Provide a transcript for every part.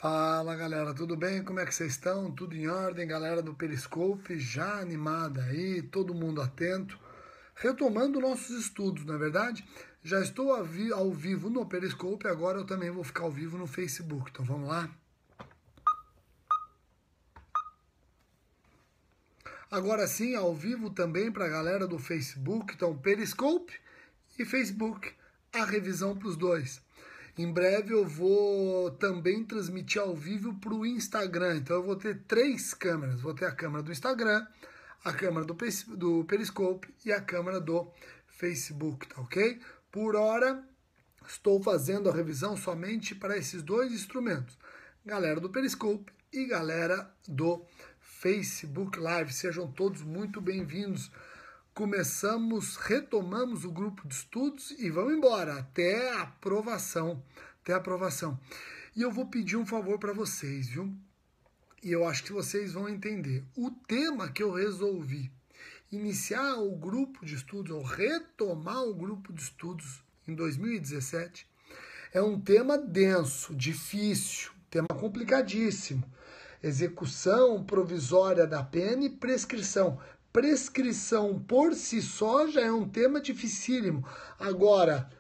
Fala galera, tudo bem? Como é que vocês estão? Tudo em ordem, galera do Periscope, já animada aí, todo mundo atento. Retomando nossos estudos, não é verdade? Já estou ao vivo no Periscope, agora eu também vou ficar ao vivo no Facebook, então vamos lá? Agora sim, ao vivo também para a galera do Facebook, então Periscope e Facebook, a revisão para os dois. Em breve eu vou também transmitir ao vivo para o Instagram, então eu vou ter 3 câmeras, vou ter a câmera do Instagram, a câmera do Periscope e a câmera do Facebook, tá ok? Por hora, estou fazendo a revisão somente para esses 2 instrumentos, galera do Periscope e galera do Facebook Live. Sejam todos muito bem-vindos. Retomamos o grupo de estudos e vamos embora até a aprovação, E eu vou pedir um favor para vocês, viu? E eu acho que vocês vão entender. O tema que eu resolvi iniciar o grupo de estudos, ou retomar o grupo de estudos em 2017, é um tema denso, difícil, tema complicadíssimo. Execução provisória da pena e prescrição. Prescrição por si só já é um tema dificílimo. Agora,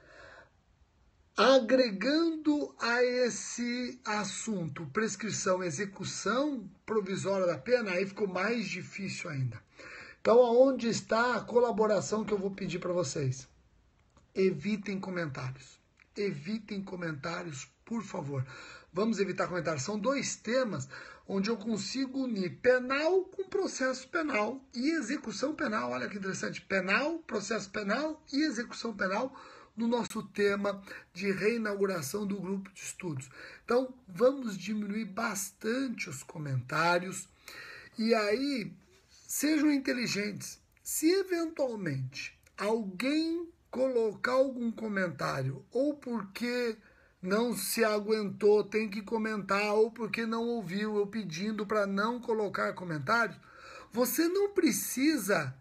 agregando a esse assunto prescrição, execução provisória da pena, aí ficou mais difícil ainda. Então, aonde está a colaboração que eu vou pedir para vocês? Evitem comentários. Evitem comentários, por favor. Vamos evitar comentários. São 2 temas onde eu consigo unir penal com processo penal e execução penal. Olha que interessante. Penal, processo penal e execução penal no nosso tema de reinauguração do grupo de estudos. Então, vamos diminuir bastante os comentários. E aí, sejam inteligentes. Se eventualmente alguém colocar algum comentário, ou porque não se aguentou, tem que comentar, ou porque não ouviu eu pedindo para não colocar comentários, você não precisa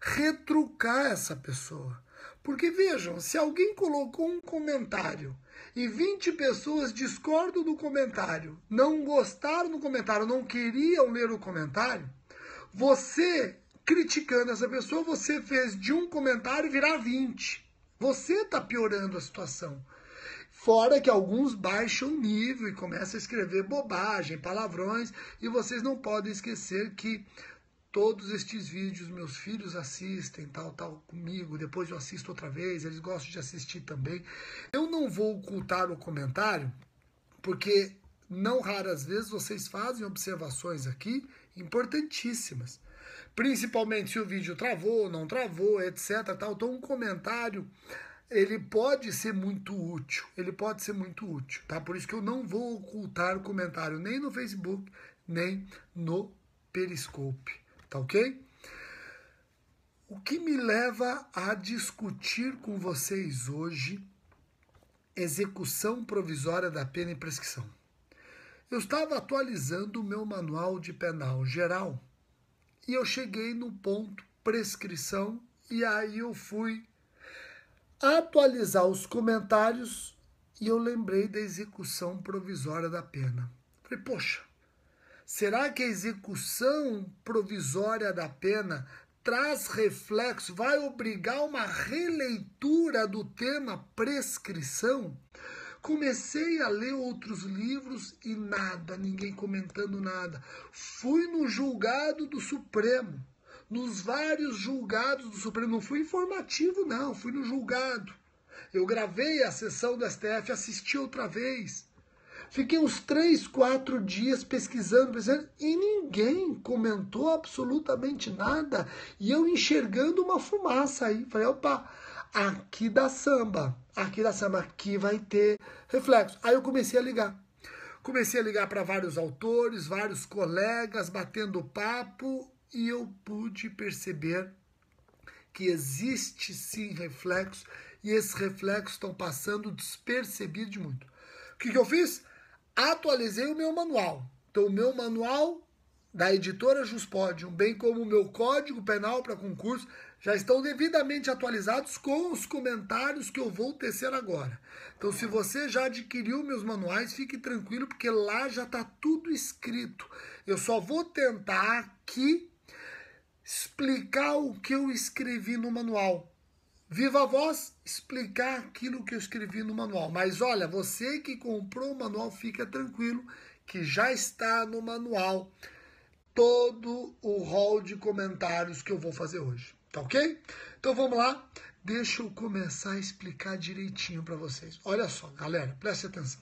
retrucar essa pessoa. Porque vejam, se alguém colocou um comentário e 20 pessoas discordam do comentário, não gostaram do comentário, não queriam ler o comentário, você criticando essa pessoa, você fez de um comentário virar 20. Você está piorando a situação. Fora que alguns baixam o nível e começam a escrever bobagem, palavrões, e vocês não podem esquecer que todos estes vídeos meus filhos assistem, tal, comigo, depois eu assisto outra vez, eles gostam de assistir também. Eu não vou ocultar o comentário, porque não raras vezes vocês fazem observações aqui importantíssimas. Principalmente se o vídeo travou, não travou, etc. Então um comentário, ele pode ser muito útil, tá? Por isso que eu não vou ocultar o comentário nem no Facebook, nem no Periscope, tá ok? O que me leva a discutir com vocês hoje execução provisória da pena e prescrição. Eu estava atualizando o meu manual de penal geral e eu cheguei no ponto prescrição e aí eu fui atualizar os comentários e eu lembrei da execução provisória da pena. Falei, poxa, será que a execução provisória da pena traz reflexo, vai obrigar uma releitura do tema prescrição? Comecei a ler outros livros e nada, ninguém comentando nada. Fui no julgado do Supremo, nos vários julgados do Supremo. Não fui informativo, não, fui no julgado. Eu gravei a sessão do STF, assisti outra vez. Fiquei uns 3, 4 dias pesquisando, e ninguém comentou absolutamente nada. E eu enxergando uma fumaça aí. Falei, opa, aqui dá samba, aqui vai ter reflexo. Aí eu comecei a ligar para vários autores, vários colegas, batendo papo, e eu pude perceber que existe sim reflexo, e esses reflexos estão passando despercebidos de muito. O que eu fiz? Atualizei o meu manual. Então, o meu manual da editora Juspodium, bem como o meu código penal para concurso, já estão devidamente atualizados com os comentários que eu vou tecer agora. Então, se você já adquiriu meus manuais, fique tranquilo, porque lá já está tudo escrito. Eu só vou tentar aqui explicar o que eu escrevi no manual. Viva a voz, explicar aquilo que eu escrevi no manual. Mas olha, você que comprou o manual, fica tranquilo, que já está no manual todo o rol de comentários que eu vou fazer hoje. Tá ok? Então vamos lá. Deixa eu começar a explicar direitinho para vocês. Olha só, galera, preste atenção.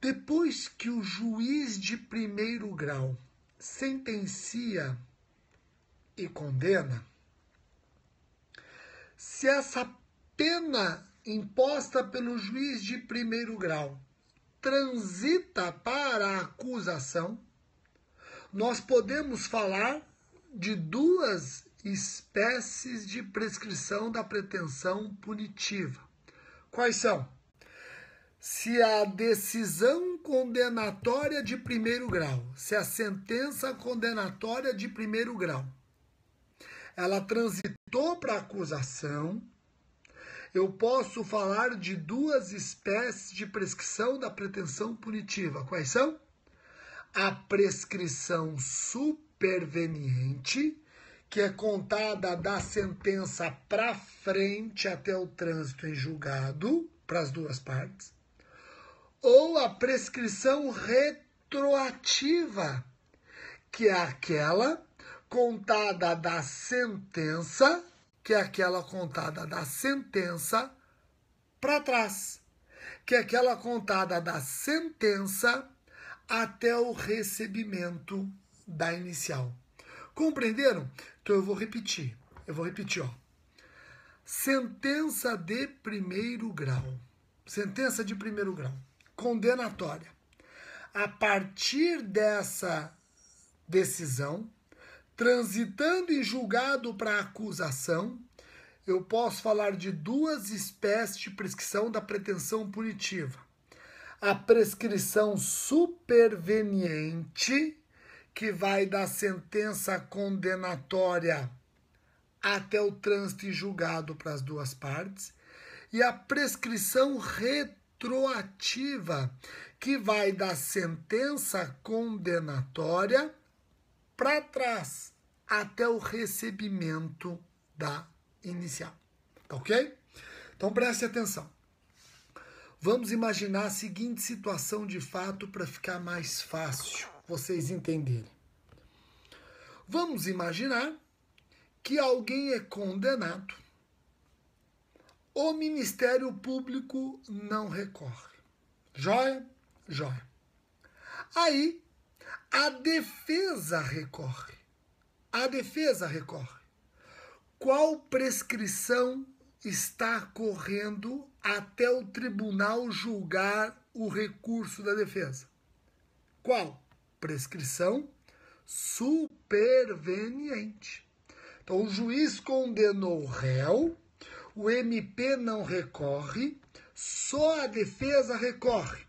Depois que o juiz de primeiro grau sentencia e condena, se essa pena imposta pelo juiz de primeiro grau transita para a acusação, nós podemos falar de duas espécies de prescrição da pretensão punitiva. Quais são? Se a decisão condenatória de primeiro grau, se a sentença condenatória de primeiro grau, ela transitou para a acusação, eu posso falar de duas espécies de prescrição da pretensão punitiva. Quais são? A prescrição superveniente, que é contada da sentença para frente até o trânsito em julgado, para as duas partes, ou a prescrição retroativa, que é aquela contada da sentença, para trás, que é aquela contada da sentença até o recebimento da inicial. Compreenderam? Então eu vou repetir, ó. Sentença de primeiro grau, condenatória. A partir dessa decisão, transitando em julgado para acusação, eu posso falar de duas espécies de prescrição da pretensão punitiva. A prescrição superveniente, que vai da sentença condenatória até o trânsito em julgado para as duas partes, e a prescrição retroativa, que vai da sentença condenatória para trás, até o recebimento da inicial. Tá ok? Então preste atenção. Vamos imaginar a seguinte situação de fato para ficar mais fácil vocês entenderem. Vamos imaginar que alguém é condenado, o Ministério Público não recorre. Joia? Joia. Aí, a defesa recorre. Qual prescrição está correndo até o tribunal julgar o recurso da defesa? Qual? Prescrição superveniente. Então, o juiz condenou o réu, o MP não recorre, só a defesa recorre.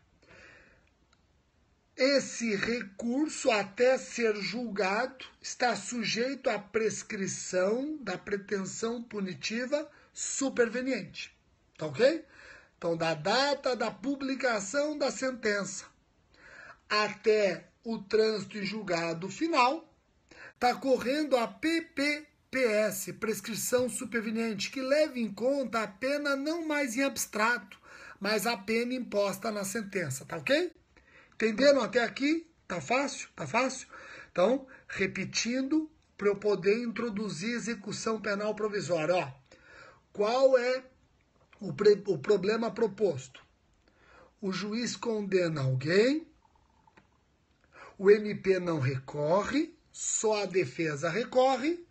Esse recurso, até ser julgado, está sujeito à prescrição da pretensão punitiva superveniente. Tá ok? Então, da data da publicação da sentença até o trânsito em julgado final, está correndo a PPPS, prescrição superveniente, que leva em conta a pena não mais em abstrato, mas a pena imposta na sentença. Tá ok? Entenderam até aqui? Tá fácil? Tá fácil? Então, repetindo, para eu poder introduzir execução penal provisória. Ó, qual é o problema proposto? O juiz condena alguém, o MP não recorre, só a defesa recorre,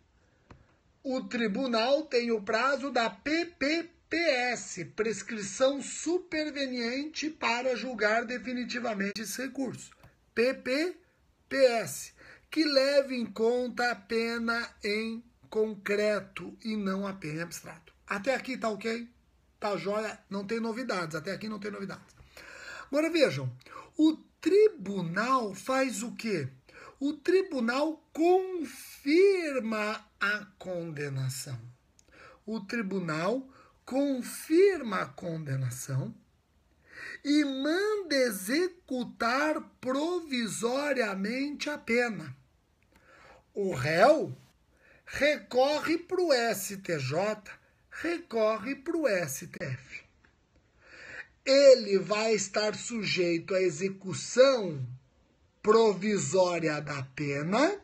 o tribunal tem o prazo da PPPS, prescrição superveniente para julgar definitivamente esse recurso. PPPS, que leve em conta a pena em concreto e não a pena em abstrato. Até aqui tá ok? Tá jóia? Não tem novidades. Até aqui não tem novidades. Agora vejam, o tribunal faz o quê? O tribunal confirma a condenação. O tribunal confirma a condenação e manda executar provisoriamente a pena. O réu recorre para o STJ, recorre para o STF. Ele vai estar sujeito à execução provisória da pena,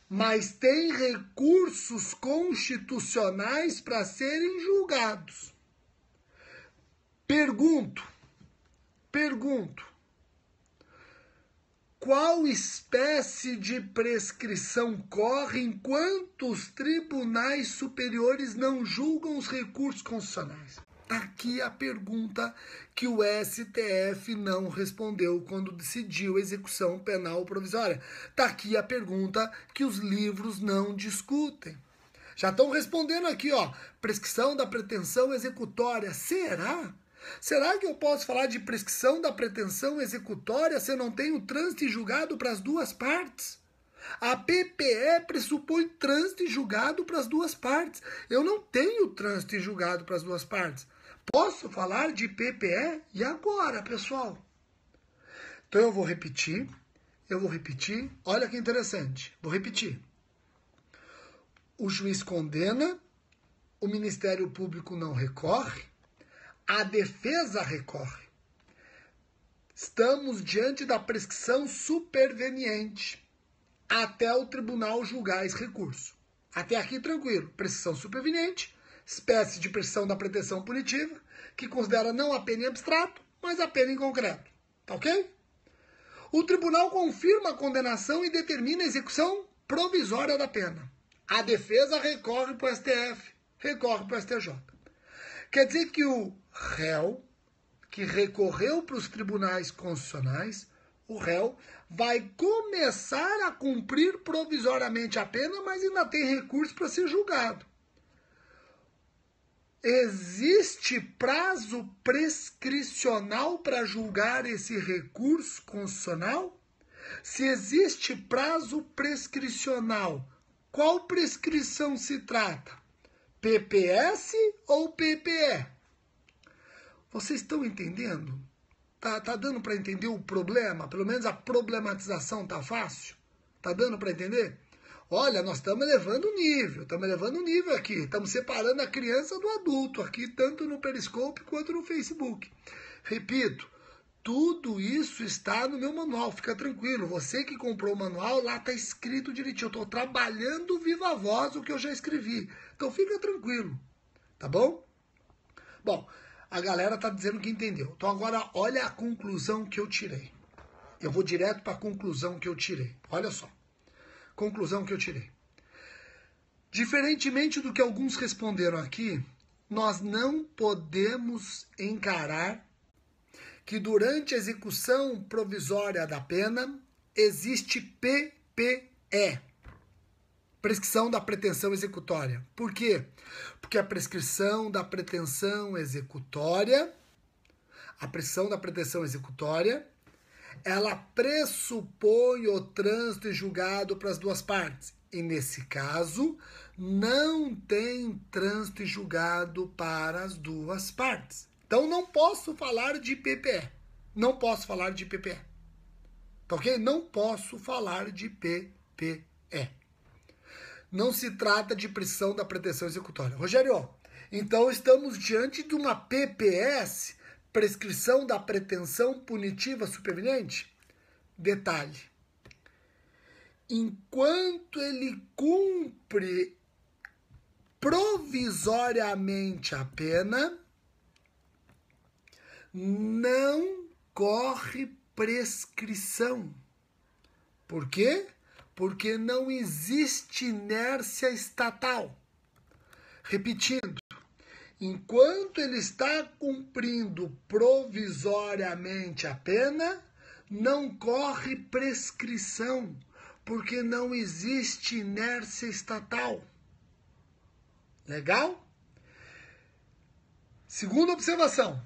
mas tem recursos constitucionais para serem julgados. Pergunto, qual espécie de prescrição corre enquanto os tribunais superiores não julgam os recursos constitucionais? Está aqui a pergunta que o STF não respondeu quando decidiu execução penal provisória. Está aqui a pergunta que os livros não discutem. Já estão respondendo aqui, ó, prescrição da pretensão executória. Será? Será que eu posso falar de prescrição da pretensão executória se eu não tenho trânsito e julgado para as duas partes? A PPE pressupõe trânsito e julgado para as duas partes. Eu não tenho trânsito e julgado para as duas partes. Posso falar de PPE? E agora, pessoal? Então eu vou repetir. Olha que interessante. Vou repetir. O juiz condena, o Ministério Público não recorre, a defesa recorre. Estamos diante da prescrição superveniente até o tribunal julgar esse recurso. Até aqui tranquilo. Prescrição superveniente, espécie de prescrição da pretensão punitiva, que considera não a pena em abstrato, mas a pena em concreto. Tá ok? O tribunal confirma a condenação e determina a execução provisória da pena. A defesa recorre para o STF, recorre para o STJ. Quer dizer que o réu, que recorreu para os tribunais constitucionais, o réu vai começar a cumprir provisoriamente a pena, mas ainda tem recurso para ser julgado. Existe prazo prescricional para julgar esse recurso constitucional? Se existe prazo prescricional, qual prescrição se trata? PPS ou PPE? Vocês estão entendendo? Tá dando para entender o problema? Pelo menos a problematização tá fácil? Tá dando para entender? Olha, nós estamos elevando o nível, aqui. Estamos separando a criança do adulto aqui, tanto no Periscope quanto no Facebook. Repito, tudo isso está no meu manual, fica tranquilo. Você que comprou o manual, lá está escrito direitinho. Eu estou trabalhando viva voz o que eu já escrevi. Então fica tranquilo, tá bom? Bom, a galera está dizendo que entendeu. Então agora olha a conclusão que eu tirei. Eu vou direto para a conclusão que eu tirei. Olha só. Conclusão que eu tirei. Diferentemente do que alguns responderam aqui, nós não podemos encarar que durante a execução provisória da pena existe PPE, prescrição da pretensão executória. Por quê? Porque a prescrição da pretensão executória, ela pressupõe o trânsito e julgado para as duas partes. E nesse caso, não tem trânsito e julgado para as duas partes. Então não posso falar de PPE. Tá ok? Não posso falar de PPE. Não se trata de prescrição da pretensão executória. Rogério, então estamos diante de uma PPS, prescrição da pretensão punitiva superveniente? Detalhe. Enquanto ele cumpre provisoriamente a pena, não corre prescrição. Por quê? Porque não existe inércia estatal. Repetindo, enquanto ele está cumprindo provisoriamente a pena, não corre prescrição, porque não existe inércia estatal. Legal? Segunda observação.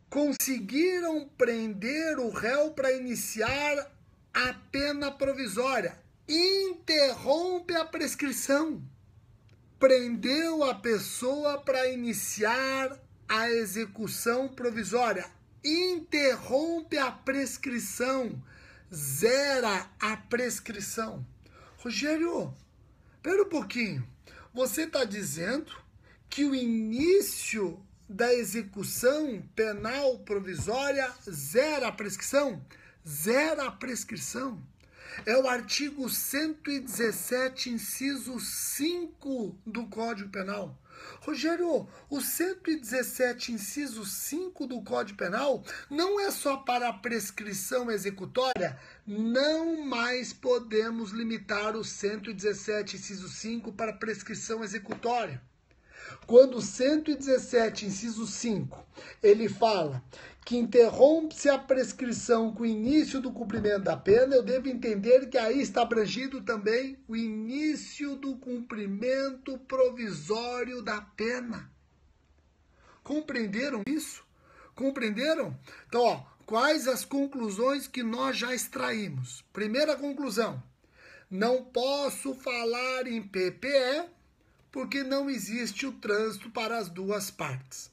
conseguiram prender o réu para iniciar a pena provisória. Interrompe a prescrição. Prendeu a pessoa para iniciar a execução provisória. Interrompe a prescrição. Zera a prescrição. Rogério, espera um pouquinho. Você está dizendo que o início da execução penal provisória zera a prescrição? Zera a prescrição. É o artigo 117, inciso 5 do Código Penal. Rogério, o 117, inciso 5 do Código Penal não é só para a prescrição executória. Não mais podemos limitar o 117, inciso 5 para a prescrição executória. Quando o 117, inciso 5, ele fala que interrompe-se a prescrição com o início do cumprimento da pena, eu devo entender que aí está abrangido também o início do cumprimento provisório da pena. Compreenderam isso? Compreenderam? Então, ó, quais as conclusões que nós já extraímos? Primeira conclusão, não posso falar em PPE porque não existe o trânsito para as duas partes.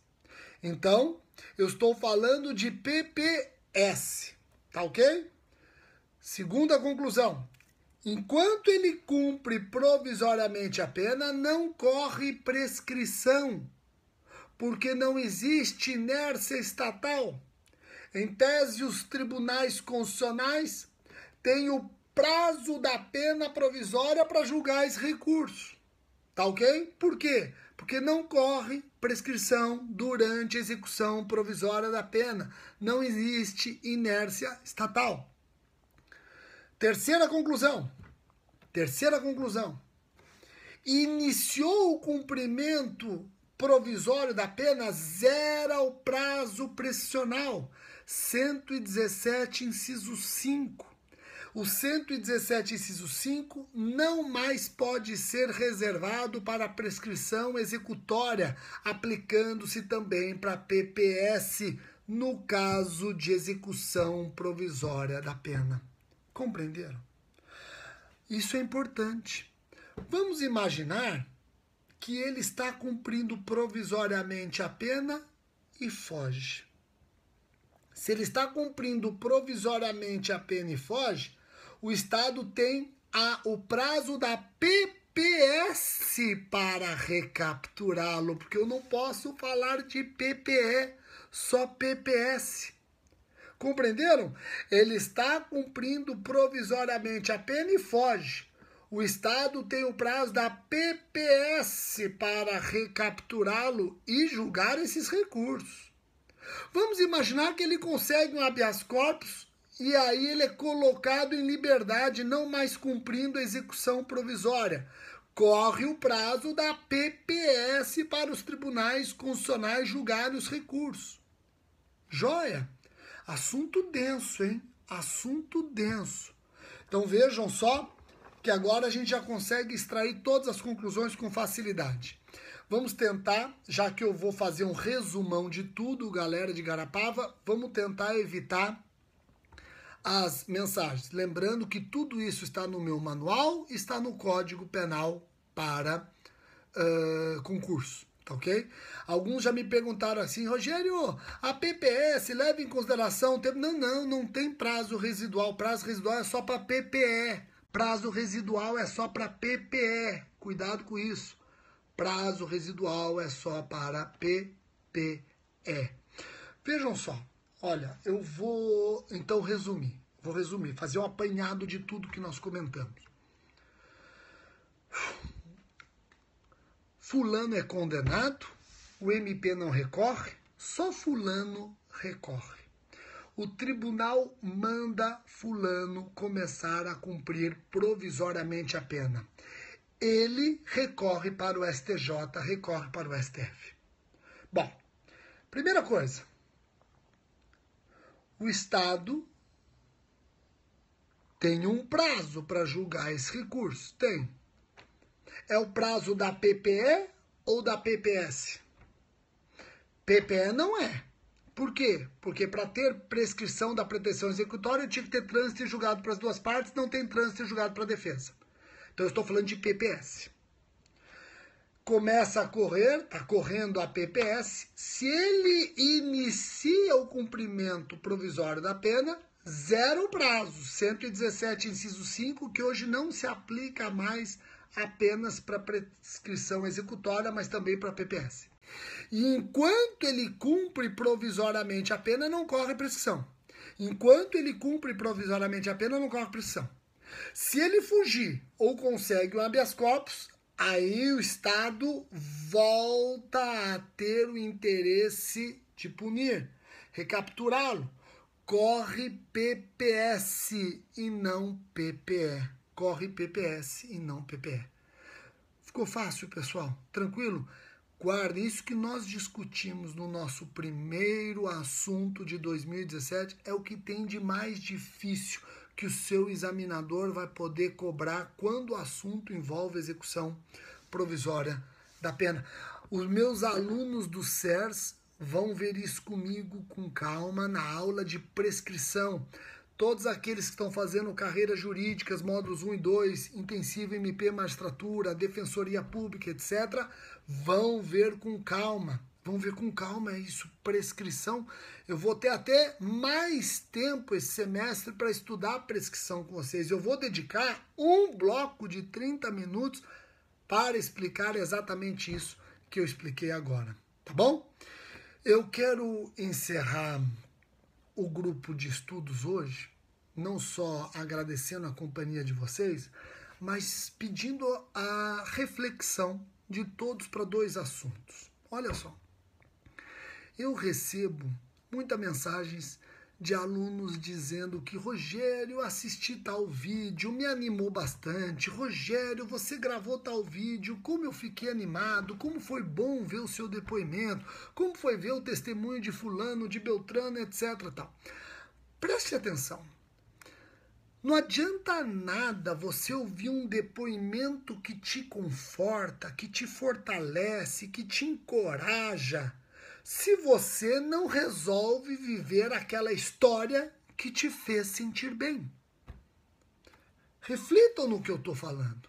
Então, eu estou falando de PPS, tá ok? Segunda conclusão, enquanto ele cumpre provisoriamente a pena, não corre prescrição, porque não existe inércia estatal. Em tese, os tribunais constitucionais têm o prazo da pena provisória para julgar esse recurso. Tá ok? Por quê? Porque não corre prescrição durante a execução provisória da pena. Não existe inércia estatal. Terceira conclusão. Iniciou o cumprimento provisório da pena, zera o prazo prescricional. 117, inciso 5. O 117, inciso 5, não mais pode ser reservado para a prescrição executória, aplicando-se também para PPS, no caso de execução provisória da pena. Compreenderam? Isso é importante. Vamos imaginar que ele está cumprindo provisoriamente a pena e foge. Se ele está cumprindo provisoriamente a pena e foge, o Estado tem o prazo da PPS para recapturá-lo, porque eu não posso falar de PPE, só PPS. Compreenderam? Ele está cumprindo provisoriamente a pena e foge. O Estado tem o prazo da PPS para recapturá-lo e julgar esses recursos. Vamos imaginar que ele consegue um habeas corpus e aí ele é colocado em liberdade, não mais cumprindo a execução provisória. Corre o prazo da PPS para os tribunais constitucionais julgarem os recursos. Joia? Assunto denso, hein? Assunto denso. Então vejam só que agora a gente já consegue extrair todas as conclusões com facilidade. Vamos tentar, já que eu vou fazer um resumão de tudo, galera de Garapava, vamos tentar evitar as mensagens. Lembrando que tudo isso está no meu manual, está no Código Penal para concurso, tá ok? Alguns já me perguntaram assim, Rogério, a PPS leva em consideração o tempo? Não tem prazo residual. Prazo residual é só para PPE. Prazo residual é só para PPE. Cuidado com isso. Prazo residual é só para PPE. Vejam só. Olha, eu vou então resumir. Vou resumir, fazer um apanhado de tudo que nós comentamos. Fulano é condenado, o MP não recorre, só fulano recorre. O tribunal manda fulano começar a cumprir provisoriamente a pena. Ele recorre para o STJ, recorre para o STF. Bom, primeira coisa. O Estado tem um prazo para julgar esse recurso? Tem. É o prazo da PPE ou da PPS? PPE não é. Por quê? Porque para ter prescrição da pretensão executória, eu tive que ter trânsito e julgado para as duas partes, não tem trânsito e julgado para a defesa. Então, eu estou falando de PPS. Começa a correr, está correndo a PPS, se ele inicia o cumprimento provisório da pena, zero prazo, 117, inciso 5, que hoje não se aplica mais apenas para prescrição executória, mas também para PPS. E enquanto ele cumpre provisoriamente a pena, não corre prescrição. Enquanto ele cumpre provisoriamente a pena, não corre prescrição. Se ele fugir ou consegue um habeas corpus, aí o Estado volta a ter o interesse de punir, recapturá-lo. Corre PPS e não PPE. Corre PPS e não PPE. Ficou fácil, pessoal? Tranquilo? Guardem, isso que nós discutimos no nosso primeiro assunto de 2017 é o que tem de mais difícil que o seu examinador vai poder cobrar quando o assunto envolve execução provisória da pena. Os meus alunos do SERS vão ver isso comigo com calma na aula de prescrição. Todos aqueles que estão fazendo carreiras jurídicas, módulos 1 e 2, intensivo MP, magistratura, defensoria pública, etc., vão ver com calma. Vão ver com calma isso, prescrição. Eu vou ter até mais tempo esse semestre para estudar a prescrição com vocês. Eu vou dedicar um bloco de 30 minutos para explicar exatamente isso que eu expliquei agora. Tá bom? Eu quero encerrar o grupo de estudos hoje, não só agradecendo a companhia de vocês, mas pedindo a reflexão de todos para dois assuntos. Olha só, eu recebo muitas mensagens de alunos dizendo que Rogério, assisti tal vídeo, me animou bastante. Rogério, você gravou tal vídeo, como eu fiquei animado, como foi bom ver o seu depoimento, como foi ver o testemunho de fulano, de Beltrano, etc. Tal. Preste atenção. Não adianta nada você ouvir um depoimento que te conforta, que te fortalece, que te encoraja, se você não resolve viver aquela história que te fez sentir bem. Reflitam no que eu estou falando.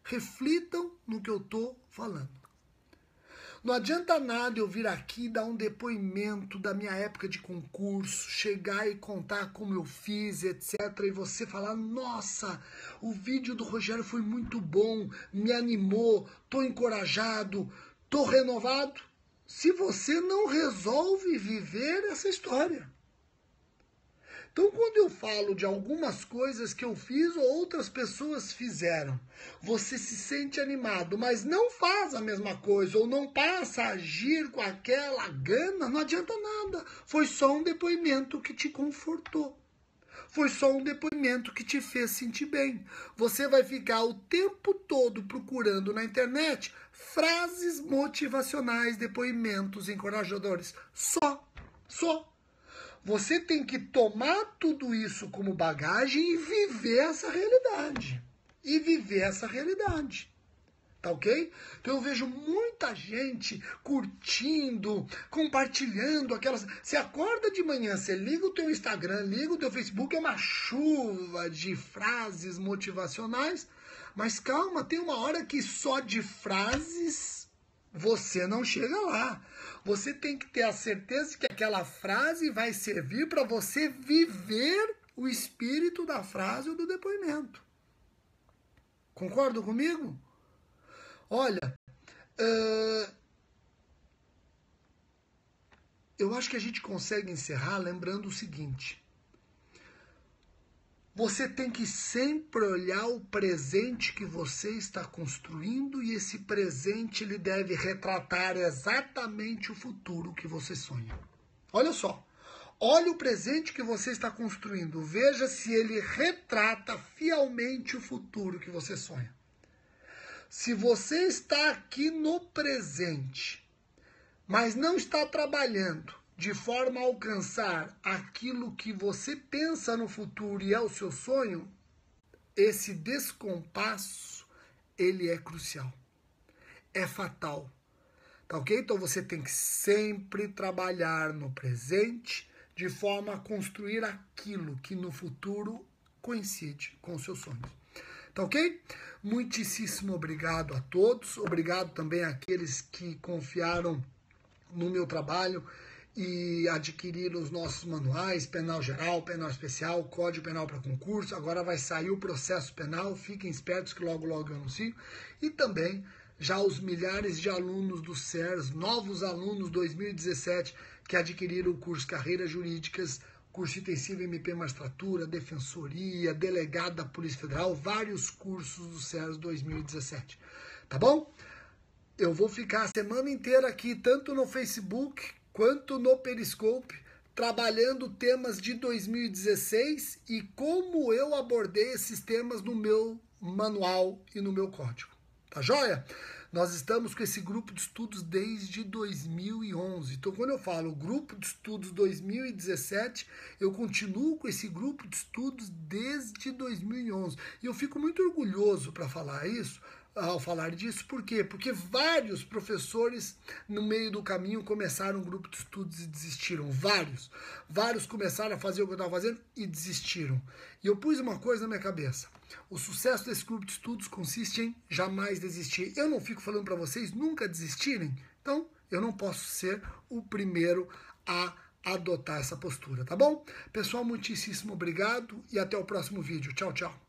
Reflitam no que eu estou falando. Não adianta nada eu vir aqui dar um depoimento da minha época de concurso, chegar e contar como eu fiz, etc. E você falar, nossa, o vídeo do Rogério foi muito bom, me animou, estou encorajado, estou renovado. Se você não resolve viver essa história. Então, quando eu falo de algumas coisas que eu fiz ou outras pessoas fizeram, você se sente animado, mas não faz a mesma coisa ou não passa a agir com aquela gana, não adianta nada. Foi só um depoimento que te confortou. Foi só um depoimento que te fez sentir bem. Você vai ficar o tempo todo procurando na internet frases motivacionais, depoimentos encorajadores. Só. Você tem que tomar tudo isso como bagagem e viver essa realidade. Tá ok? Então eu vejo muita gente curtindo, compartilhando aquelas... Você acorda de manhã, você liga o teu Instagram, liga o teu Facebook, é uma chuva de frases motivacionais. Mas calma, tem uma hora que só de frases você não chega lá. Você tem que ter a certeza de que aquela frase vai servir para você viver o espírito da frase ou do depoimento. Concordam comigo? Olha, eu acho que a gente consegue encerrar lembrando o seguinte. Você tem que sempre olhar o presente que você está construindo e esse presente ele deve retratar exatamente o futuro que você sonha. Olha só, olha o presente que você está construindo, veja se ele retrata fielmente o futuro que você sonha. Se você está aqui no presente, mas não está trabalhando de forma a alcançar aquilo que você pensa no futuro e é o seu sonho, esse descompasso, ele é crucial, é fatal. Tá ok? Então você tem que sempre trabalhar no presente de forma a construir aquilo que no futuro coincide com os seus sonhos. Tá ok? Muitíssimo obrigado a todos. Obrigado também àqueles que confiaram no meu trabalho e adquiriram os nossos manuais, penal geral, penal especial, código penal para concurso. Agora vai sair o processo penal, fiquem espertos que logo eu anuncio. E também já os milhares de alunos do SERS, novos alunos 2017, que adquiriram o curso Carreiras Jurídicas, curso intensivo MP Magistratura, Defensoria, Delegado da Polícia Federal, vários cursos do SERS 2017. Tá bom? Eu vou ficar a semana inteira aqui, tanto no Facebook quanto no Periscope, trabalhando temas de 2016 e como eu abordei esses temas no meu manual e no meu código. Tá joia? Nós estamos com esse grupo de estudos desde 2011. Então, quando eu falo grupo de estudos 2017, eu continuo com esse grupo de estudos desde 2011. E eu fico muito orgulhoso para falar isso, ao falar disso. Por quê? Porque vários professores no meio do caminho começaram um grupo de estudos e desistiram. Vários começaram a fazer o que eu estava fazendo e desistiram. E eu pus uma coisa na minha cabeça. O sucesso desse grupo de estudos consiste em jamais desistir. Eu não fico falando para vocês nunca desistirem. Então, eu não posso ser o primeiro a adotar essa postura, tá bom? Pessoal, muitíssimo obrigado e até o próximo vídeo. Tchau, tchau.